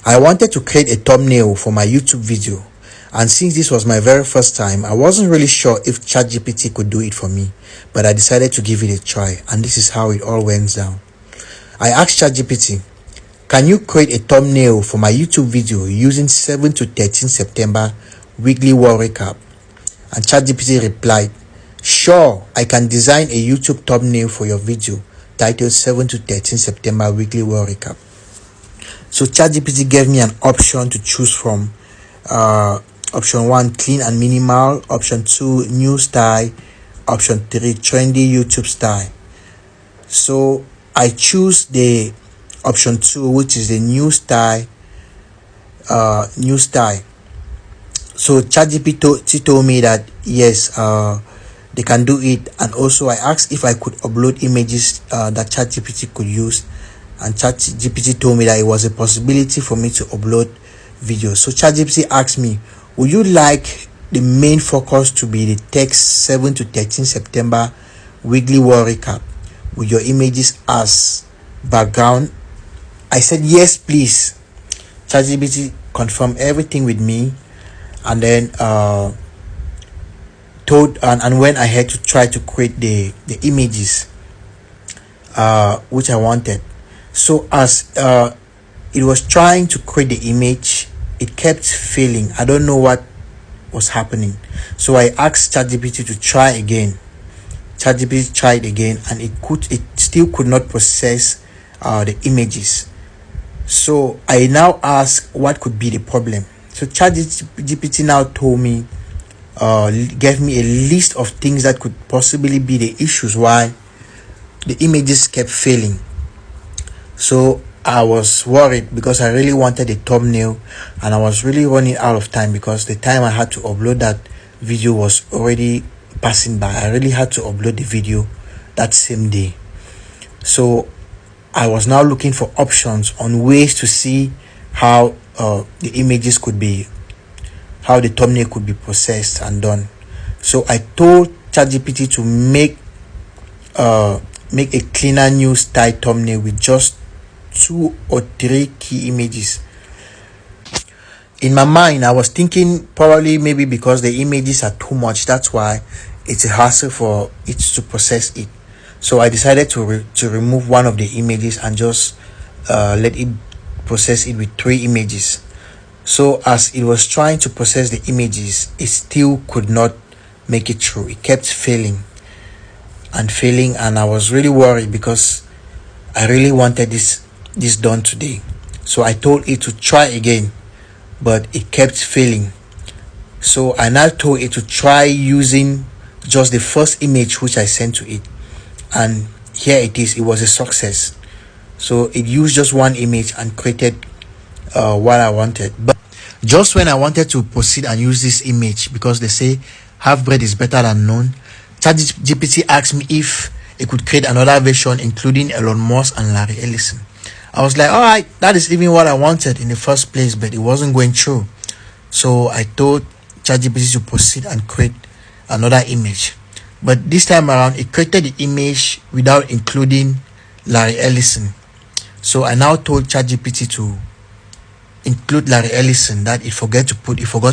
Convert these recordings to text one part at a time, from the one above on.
I wanted to create a thumbnail for my YouTube video, and since this was my very first time, I wasn't really sure if ChatGPT could do it for me, but I decided to give it a try, and this is how it all went down. I asked ChatGPT, can you create a thumbnail for my YouTube video using 7 to 13 September weekly war recap? And ChatGPT replied, sure, I can design a YouTube thumbnail for your video titled 7 to 13 September weekly war recap. So ChatGPT gave me an option to choose from. Option 1, clean and minimal. Option 2, new style. Option 3, trendy YouTube style. So I choose the option 2, which is the new style. So ChatGPT told me that yes, they can do it, and also I asked if I could upload images that ChatGPT could use, and ChatGPT told me that it was a possibility for me to upload videos. So ChatGPT asked me, would you like the main focus to be the text 7 to 13 September weekly war recap with your images as background? I said yes, please. ChatGPT confirmed everything with me, and then and went ahead to try to create the images which I wanted. So as it was trying to create the image, it kept failing. I don't know what was happening. So I asked ChatGPT to try again. ChatGPT tried again, and it still could not process the images. So I now asked what could be the problem. So ChatGPT now told me, gave me a list of things that could possibly be the issues why the images kept failing. So I was worried because I really wanted a thumbnail, and I was really running out of time because the time I had to upload that video was already passing by. I really had to upload the video that same day. So I was now looking for options on ways to see how the images could be, how the thumbnail could be processed and done. So I told ChatGPT to make a cleaner new style thumbnail with just 2 or 3 key images. In my mind, I was thinking probably maybe because the images are too much, that's why it's a hassle for it to process it. So I decided to remove one of the images and just let it process it with 3 images. So as it was trying to process the images, it still could not make it through. It kept failing, and I was really worried because I really wanted this done today. So I told it to try again, but it kept failing. So I now told it to try using just the first image which I sent to it, and here it is. It was a success. So it used just one image and created what I wanted. But just when I wanted to proceed and use this image, because they say half bread is better than none, ChatGPT asked me if it could create another version including Elon Musk and Larry Ellison. I was like, all right, that is even what I wanted in the first place, but it wasn't going through. So I told ChatGPT to proceed and create another image. But this time around, it created the image without including Larry Ellison. So I now told ChatGPT to include Larry Ellison, that it forgot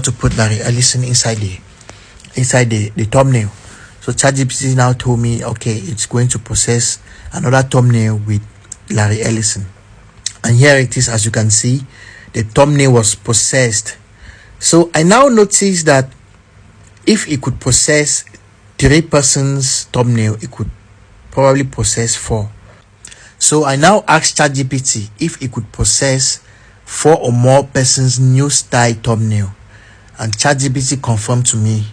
to put Larry Ellison inside the thumbnail. So ChatGPT now told me, okay, it's going to process another thumbnail with Larry Ellison. And here it is. As you can see, the thumbnail was processed. So I now noticed that if it could process 3 persons thumbnail, it could probably process 4. So I now asked ChatGPT if it could process 4 or more persons new style thumbnail, and ChatGPT confirmed to me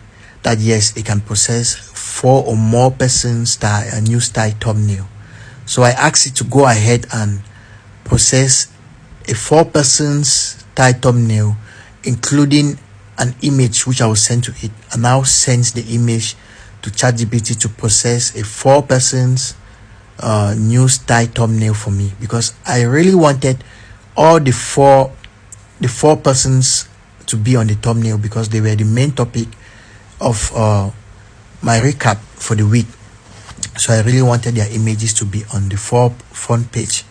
that yes, it can process 4 or more persons new style thumbnail. So I asked it to go ahead and process a 4 persons style thumbnail, including an image which I will send to it, and now sends the image to ChatGPT to process a 4 persons new style thumbnail for me, because I really wanted all the four persons to be on the thumbnail because they were the main topic of my recap for the week. So I really wanted their images to be on the front page.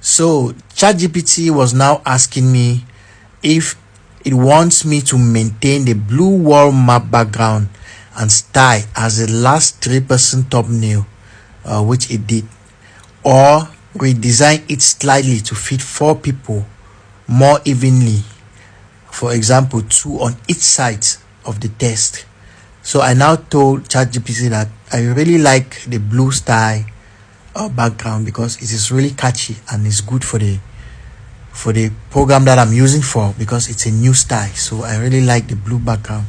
So ChatGPT was now asking me if it wants me to maintain the blue wall map background and style as the last 3-person thumbnail, which it did, or redesign it slightly to fit 4 people more evenly, for example 2 on each side of the text. So I now told ChatGPT that I really like the blue style background because it is really catchy and it's good for the program that I'm using for, because it's a new style. So I really like the blue background.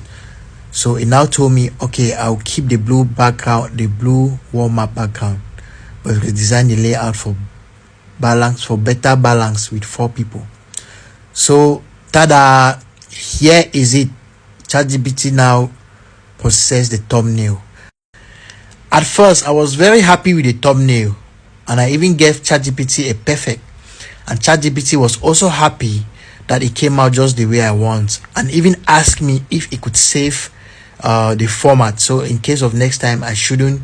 So it now told me, okay, I'll keep the blue background, the blue wall map background, but redesign the layout for better balance with 4 people. So tada, here is it. ChatGPT now process the thumbnail. At first I was very happy with the thumbnail, and I even gave ChatGPT a perfect, and ChatGPT was also happy that it came out just the way I want, and even asked me if it could save the format, so in case of next time I shouldn't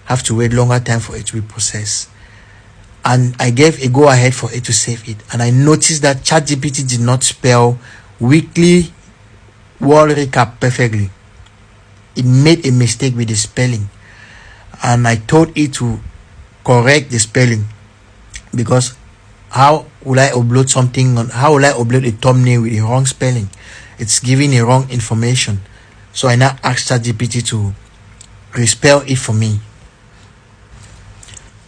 have to wait longer time for it to be processed. And I gave a go ahead for it to save it, and I noticed that ChatGPT did not spell weekly wall recap perfectly. It made a mistake with the spelling, and I told it to correct the spelling, because how will I upload a thumbnail with a wrong spelling? It's giving a wrong information. So I now asked ChatGPT to respell it for me.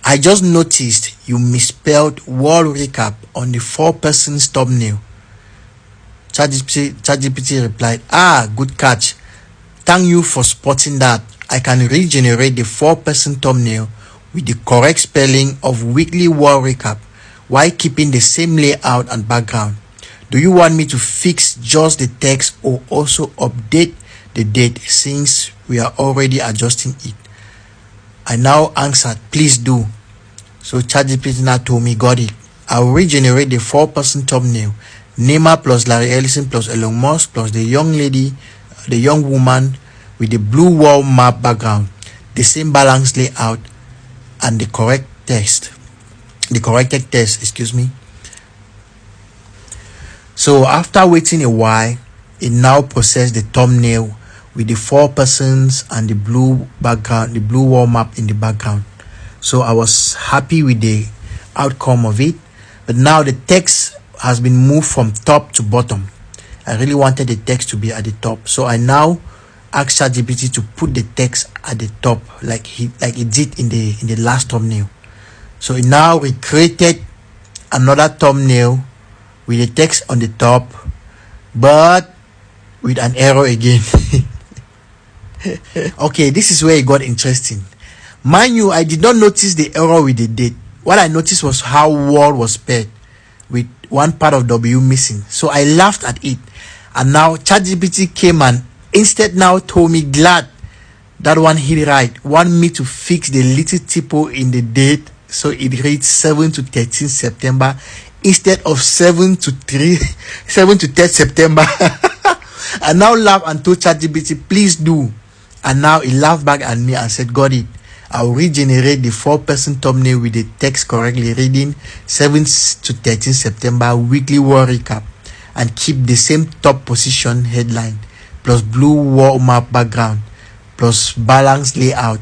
I just noticed you misspelled wall recap on the 4-person's thumbnail. ChatGPT replied, good catch. Thank you for spotting that. I can regenerate the 4-person thumbnail with the correct spelling of weekly wall recap while keeping the same layout and background. Do you want me to fix just the text or also update the date, since we are already adjusting it? I now answered, please do. So ChatGPT now told me, got it. I'll regenerate the 4-person thumbnail. Neymar plus Larry Ellison plus Elon Musk plus the young woman with the blue wall map background, the same balanced layout, and the corrected text. So after waiting a while, it now processed the thumbnail with the 4 persons and the blue background, the blue wall map in the background. So I was happy with the outcome of it. But now the text has been moved from top to bottom. I really wanted the text to be at the top, so I now asked ChatGPT to put the text at the top, like it did in the last thumbnail. So it now recreated another thumbnail with the text on the top, but with an error again. Okay, this is where it got interesting. Mind you, I did not notice the error with the date. What I noticed was how wall was spelled with one part of W missing. So I laughed at it, and now ChatGPT came and instead now told me, glad that one hit right, want me to fix the little typo in the date, so it reads 7 to 13 September instead of 7 to 3 September. I now laughed and told ChatGPT, please do. And now it laughed back at me and said, got it. I'll regenerate the 4-person thumbnail with the text correctly reading 7 to 13 September weekly war recap, and keep the same top position headline plus blue wall map background plus balanced layout,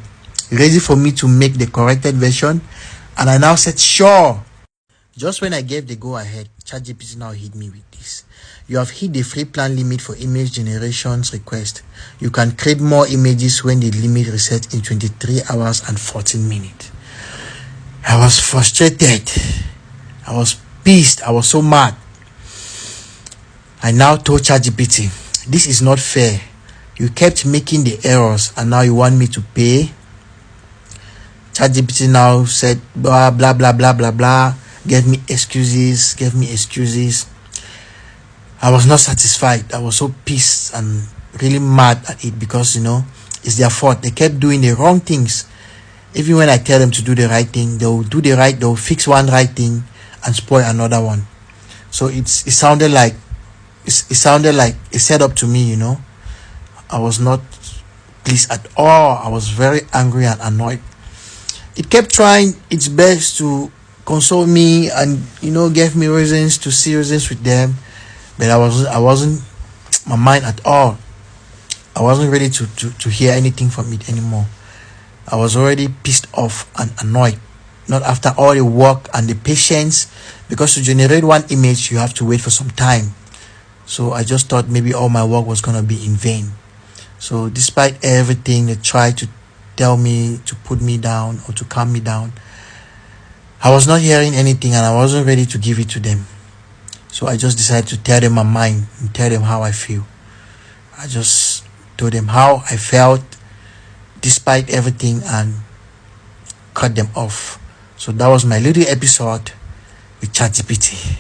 ready for me to make the corrected version. And I now said, sure. Just when I gave the go ahead, ChatGPT now hit me with this. You have hit the free plan limit for image generations request. You can create more images when the limit resets in 23 hours and 14 minutes. I was frustrated. I was pissed. I was so mad. I now told ChatGPT, this is not fair. You kept making the errors and now you want me to pay? ChatGPT now said blah blah blah blah blah blah. Gave me excuses. I was not satisfied. I was so pissed and really mad at it, because it's their fault. They kept doing the wrong things. Even when I tell them to do the right thing, they'll fix one right thing and spoil another one. So it sounded like a setup to me. I was not pleased at all. I was very angry and annoyed. It kept trying its best to console me and gave me reasons to see reasons with them, but I wasn't my mind at all. I wasn't ready to hear anything from it anymore. I was already pissed off and annoyed. Not after all the work and the patience, because to generate one image you have to wait for some time. So I just thought maybe all my work was gonna be in vain. So despite everything they tried to tell me, to put me down or to calm me down, I was not hearing anything and I wasn't ready to give it to them. So I just decided to tell them my mind and tell them how I feel. I just told them how I felt despite everything and cut them off. So that was my little episode with ChatGPT.